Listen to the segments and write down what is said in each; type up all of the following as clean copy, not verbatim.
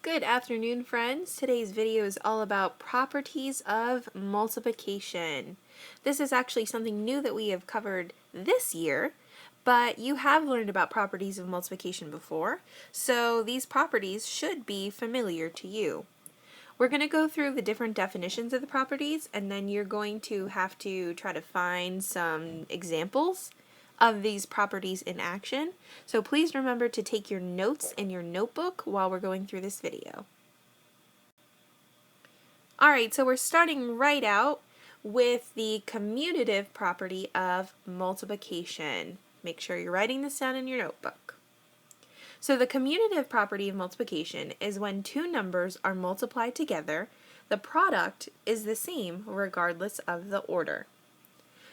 Good afternoon, friends. Today's video is all about properties of multiplication. This is actually something new that we have covered this year, but you have learned about properties of multiplication before, so these properties should be familiar to you. We're going to go through the different definitions of the properties, and then you're going to have to try to find some examples of these properties in action. So please remember to take your notes in your notebook while we're going through this video. Alright, so we're starting right out with the commutative property of multiplication. Make sure you're writing this down in your notebook. So the commutative property of multiplication is when two numbers are multiplied together, the product is the same regardless of the order.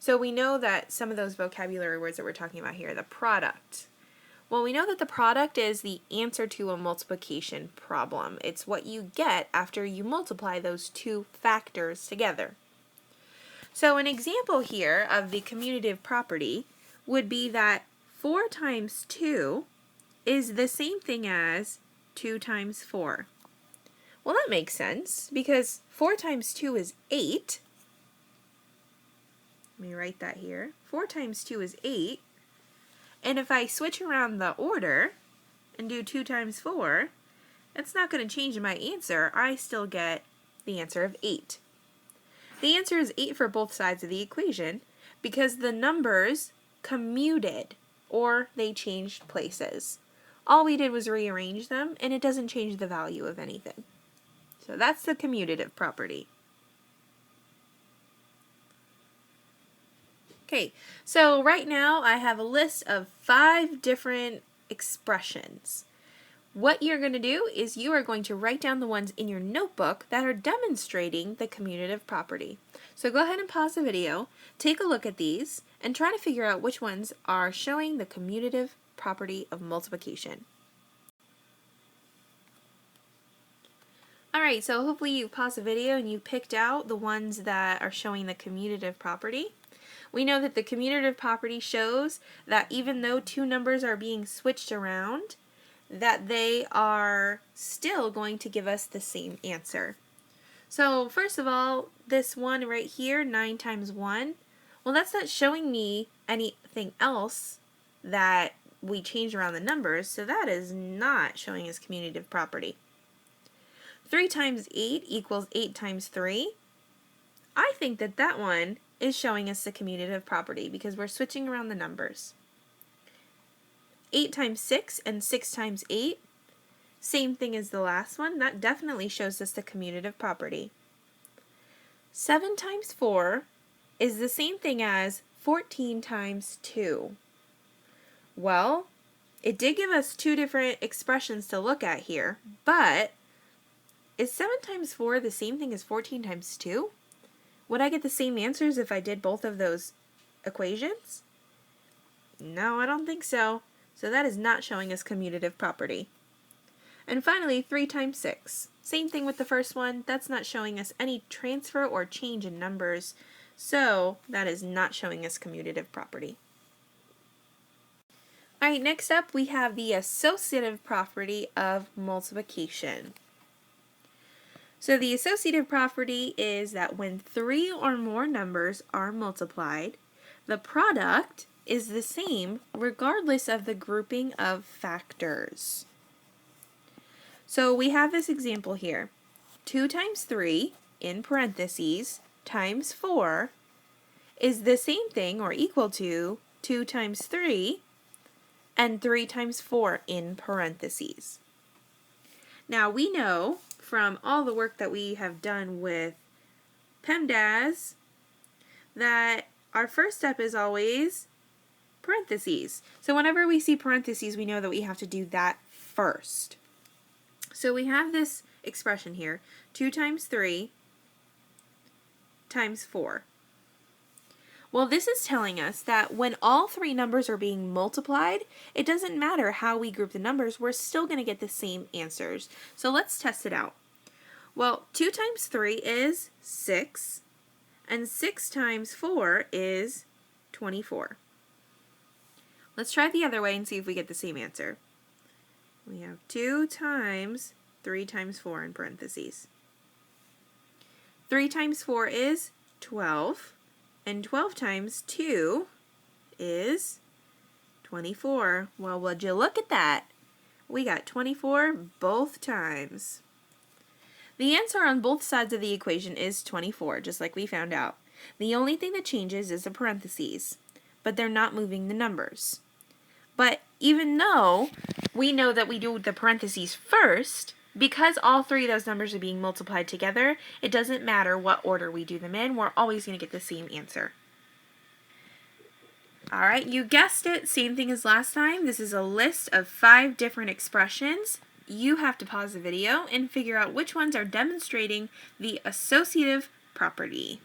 So we know that some of those vocabulary words that we're talking about here, the product. Well, we know that the product is the answer to a multiplication problem. It's what you get after you multiply those two factors together. So an example here of the commutative property would be that 4 times 2 is the same thing as 2 times 4. Well, that makes sense because 4 times 2 is 8. Let me write that here. 4 times 2 is 8. And if I switch around the order and do 2 times 4, that's not going to change my answer. I still get the answer of 8. The answer is 8 for both sides of the equation because the numbers commuted, or they changed places. All we did was rearrange them, and it doesn't change the value of anything. So that's the commutative property. Okay, so right now I have a list of 5 different expressions. What you're going to do is you are going to write down the ones in your notebook that are demonstrating the commutative property. So go ahead and pause the video, take a look at these, and try to figure out which ones are showing the commutative property of multiplication. Alright, so hopefully you paused the video and you picked out the ones that are showing the commutative property. We know that the commutative property shows that even though two numbers are being switched around, that they are still going to give us the same answer. So first of all, this one right here, 9 times 1, well, that's not showing me anything else that we changed around the numbers, so that is not showing us commutative property. 3 times 8 equals 8 times 3. I think that that one is showing us the commutative property because we're switching around the numbers. 8 times 6 and 6 times 8, same thing as the last one. That definitely shows us the commutative property. 7 times 4 is the same thing as 14 times 2. Well, it did give us two different expressions to look at here, but is 7 times 4 the same thing as 14 times 2? Would I get the same answers if I did both of those equations? No, I don't think so. So that is not showing us commutative property. And finally, 3 times 6. Same thing with the first one. That's not showing us any transfer or change in numbers. So that is not showing us commutative property. Alright, next up we have the associative property of multiplication. So the associative property is that when 3 or more numbers are multiplied, the product is the same regardless of the grouping of factors. So we have this example here. 2 times 3, in parentheses, times 4 is the same thing or equal to 2 times 3 and 3 times 4 in parentheses. Now we know from all the work that we have done with PEMDAS that our first step is always parentheses. So whenever we see parentheses, we know that we have to do that first. So we have this expression here, 2 times 3 times 4. Well, this is telling us that when all 3 numbers are being multiplied, it doesn't matter how we group the numbers, we're still going to get the same answers. So let's test it out. Well, 2 times 3 is 6, and 6 times 4 is 24. Let's try it the other way and see if we get the same answer. We have 2 times 3 times 4 in parentheses. 3 times 4 is 12, and 12 times 2 is 24. Well, would you look at that? We got 24 both times. The answer on both sides of the equation is 24, just like we found out. The only thing that changes is the parentheses, but they're not moving the numbers. But even though we know that we do the parentheses first, because all three of those numbers are being multiplied together, it doesn't matter what order we do them in, we're always going to get the same answer. Alright, you guessed it, same thing as last time. This is a list of 5 different expressions. You have to pause the video and figure out which ones are demonstrating the associative property.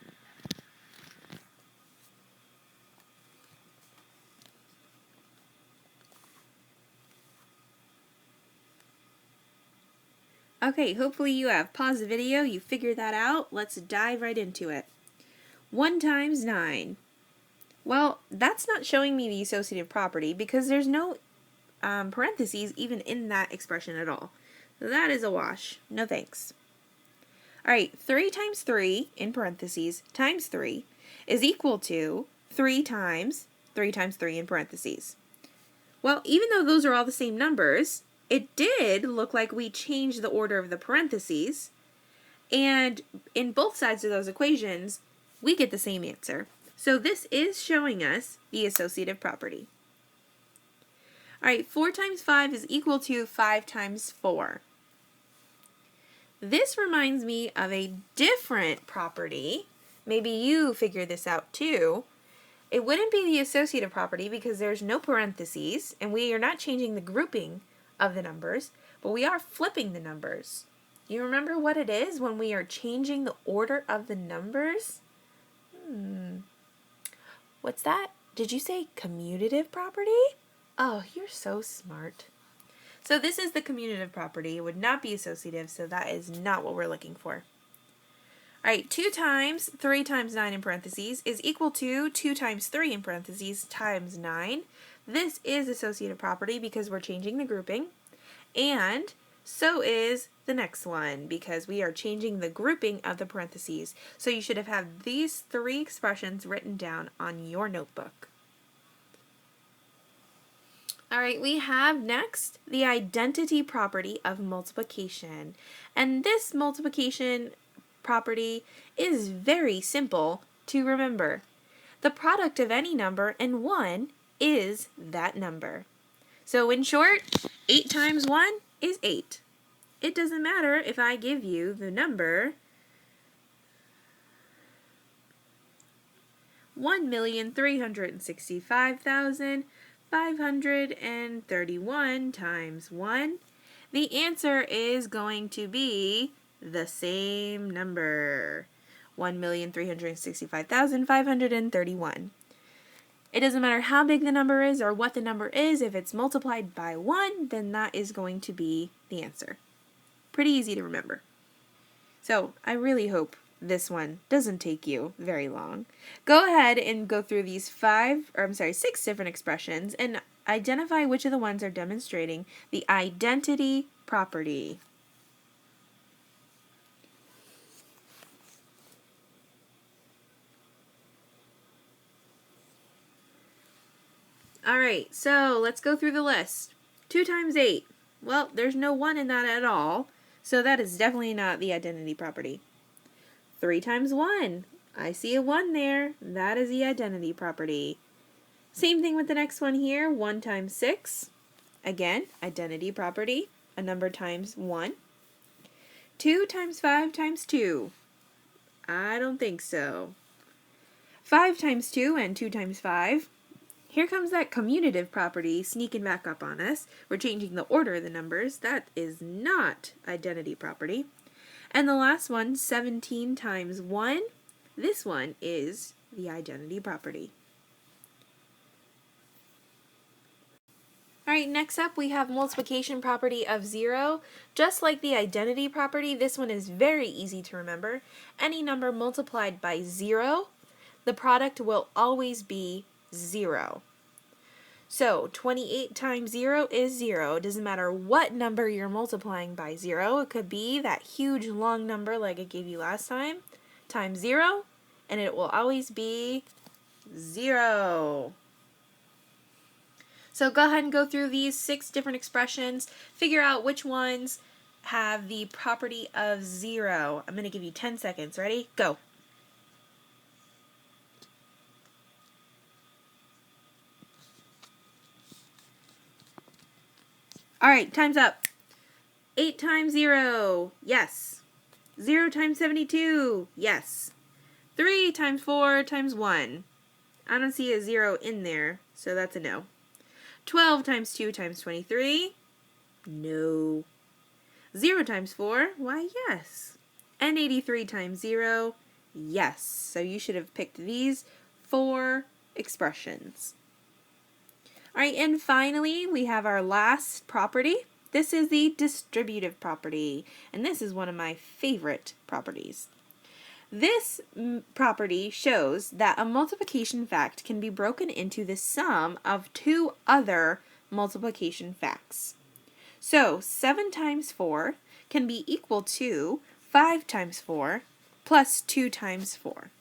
Okay, hopefully you have paused the video, you figured that out. Let's dive right into it. 1 times 9. Well, that's not showing me the associative property because there's no parentheses even in that expression at all. So that is a wash. No thanks. Alright, 3 times 3 in parentheses times 3 is equal to 3 times 3 in parentheses. Well, even though those are all the same numbers, it did look like we changed the order of the parentheses, and in both sides of those equations, we get the same answer. So this is showing us the associative property. Alright, 4 times 5 is equal to 5 times 4. This reminds me of a different property. Maybe you figure this out too. It wouldn't be the associative property because there's no parentheses, and we are not changing the grouping of the numbers, but we are flipping the numbers. You remember what it is when we are changing the order of the numbers? What's that? Did you say commutative property? Oh, you're so smart. So this is the commutative property. It would not be associative, so that is not what we're looking for. Alright, 2 times 3 times 9 in parentheses is equal to 2 times 3 in parentheses times 9. This is associative property because we're changing the grouping, and so is the next one because we are changing the grouping of the parentheses. So you should have had these 3 expressions written down on your notebook. Alright, we have next the identity property of multiplication. And this multiplication property is very simple to remember. The product of any number and 1 is that number. So in short, 8 times 1 is 8. It doesn't matter if I give you the number 1,365,531 times 1. The answer is going to be the same number, 1,365,531. It doesn't matter how big the number is or what the number is. If it's multiplied by 1, then that is going to be the answer. Pretty easy to remember. So I really hope this one doesn't take you very long. Go ahead and go through these 6 different expressions and identify which of the ones are demonstrating the identity property. Alright, so let's go through the list. 2 times 8. Well, there's no 1 in that at all, so that is definitely not the identity property. 3 times 1. I see a 1 there. That is the identity property. Same thing with the next one here. 1 times 6. Again, identity property. A number times 1. 2 times 5 times 2. I don't think so. 5 times 2 and 2 times 5. Here comes that commutative property sneaking back up on us. We're changing the order of the numbers. That is not identity property. And the last one, 17 times 1. This one is the identity property. Alright, next up we have multiplication property of 0. Just like the identity property, this one is very easy to remember. Any number multiplied by 0, the product will always be 0. So 28 times 0 is 0. It doesn't matter what number you're multiplying by 0. It could be that huge long number like I gave you last time times 0, and it will always be 0. So go ahead and go through these 6 different expressions, figure out which ones have the property of 0. I'm going to give you 10 seconds. Ready? Go. All right, time's up. 8 times 0, yes. 0 times 72, yes. 3 times 4 times 1. I don't see a 0 in there, so that's a no. 12 times 2 times 23, no. 0 times 4, why yes. And 83 times 0, yes. So you should have picked these 4 expressions. All right, and finally, we have our last property. This is the distributive property, and this is one of my favorite properties. This property shows that a multiplication fact can be broken into the sum of 2 other multiplication facts. So 7 times 4 can be equal to 5 times 4 plus 2 times 4.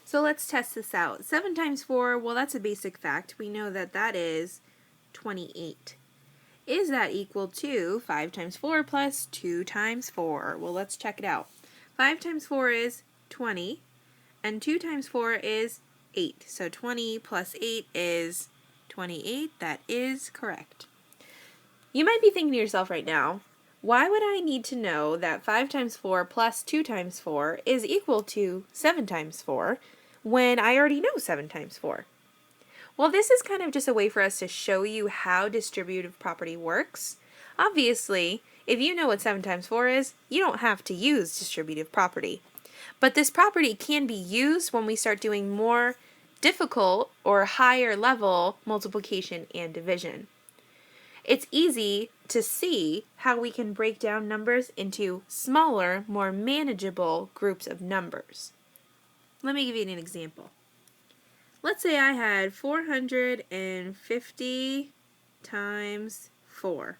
So let's test this out. 7 times 4, well, that's a basic fact. We know that that is 28. Is that equal to 5 times 4 plus 2 times 4? Well, let's check it out. 5 times 4 is 20, and 2 times 4 is 8. So 20 plus 8 is 28. That is correct. You might be thinking to yourself right now, why would I need to know that 5 times 4 plus 2 times 4 is equal to 7 times 4 when I already know 7 times 4? Well, this is kind of just a way for us to show you how distributive property works. Obviously, if you know what 7 times 4 is, you don't have to use distributive property. But this property can be used when we start doing more difficult or higher level multiplication and division. It's easy to see how we can break down numbers into smaller, more manageable groups of numbers. Let me give you an example. Let's say I had 450 times 4.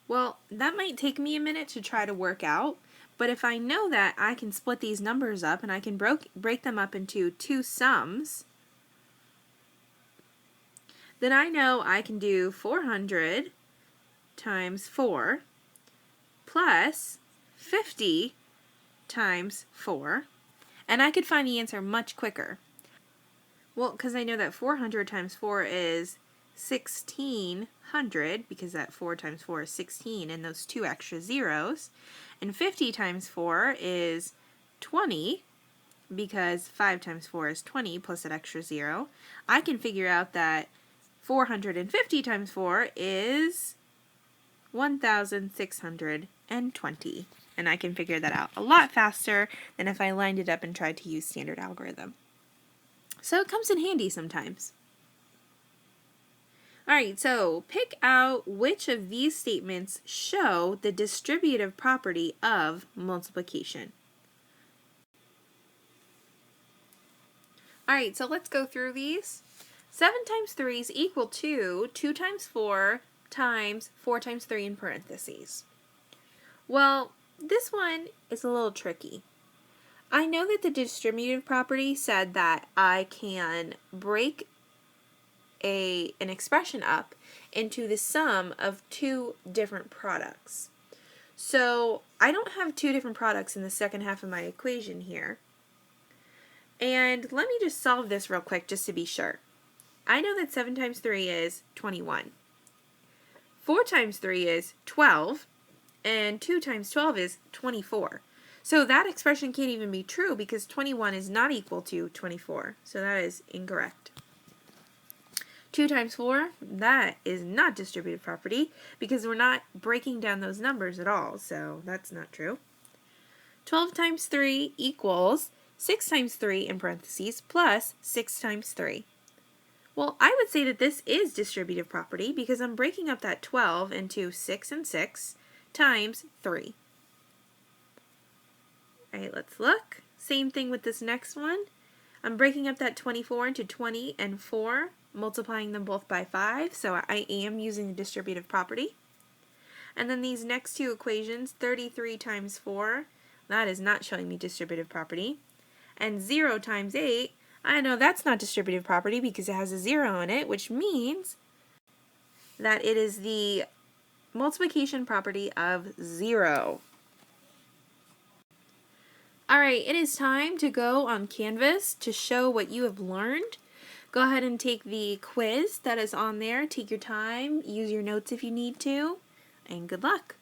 Well, that might take me a minute to try to work out, but if I know that I can split these numbers up and I can break them up into 2 sums, then I know I can do 400 times 4 plus 50 times 4, and I could find the answer much quicker. Well, because I know that 400 times 4 is 1600, because that 4 times 4 is 16, and those 2 extra zeros. And 50 times 4 is 20, because 5 times 4 is 20 plus that extra 0. I can figure out that 450 times 4 is 1,620, and I can figure that out a lot faster than if I lined it up and tried to use standard algorithm. So it comes in handy sometimes. Alright, so pick out which of these statements show the distributive property of multiplication. Alright, so let's go through these. 7 times 3 is equal to 2 times 4 times 4 times 3 in parentheses. Well, this one is a little tricky. I know that the distributive property said that I can break an expression up into the sum of 2 different products. So I don't have 2 different products in the second half of my equation here. And let me just solve this real quick just to be sure. I know that 7 times 3 is 21. 4 times 3 is 12, and 2 times 12 is 24. So that expression can't even be true because 21 is not equal to 24. So that is incorrect. 2 times 4, that is not distributive property because we're not breaking down those numbers at all. So that's not true. 12 times 3 equals 6 times 3 in parentheses plus 6 times 3. Well, I would say that this is distributive property because I'm breaking up that 12 into 6 and 6 times 3. Alright, let's look. Same thing with this next one. I'm breaking up that 24 into 20 and 4 multiplying them both by 5, so I am using the distributive property. And then these next two equations, 33 times 4, that is not showing me distributive property. And 0 times 8, I know that's not distributive property because it has a 0 in it, which means that it is the multiplication property of 0. Alright, it is time to go on Canvas to show what you have learned. Go ahead and take the quiz that is on there. Take your time, use your notes if you need to, and good luck.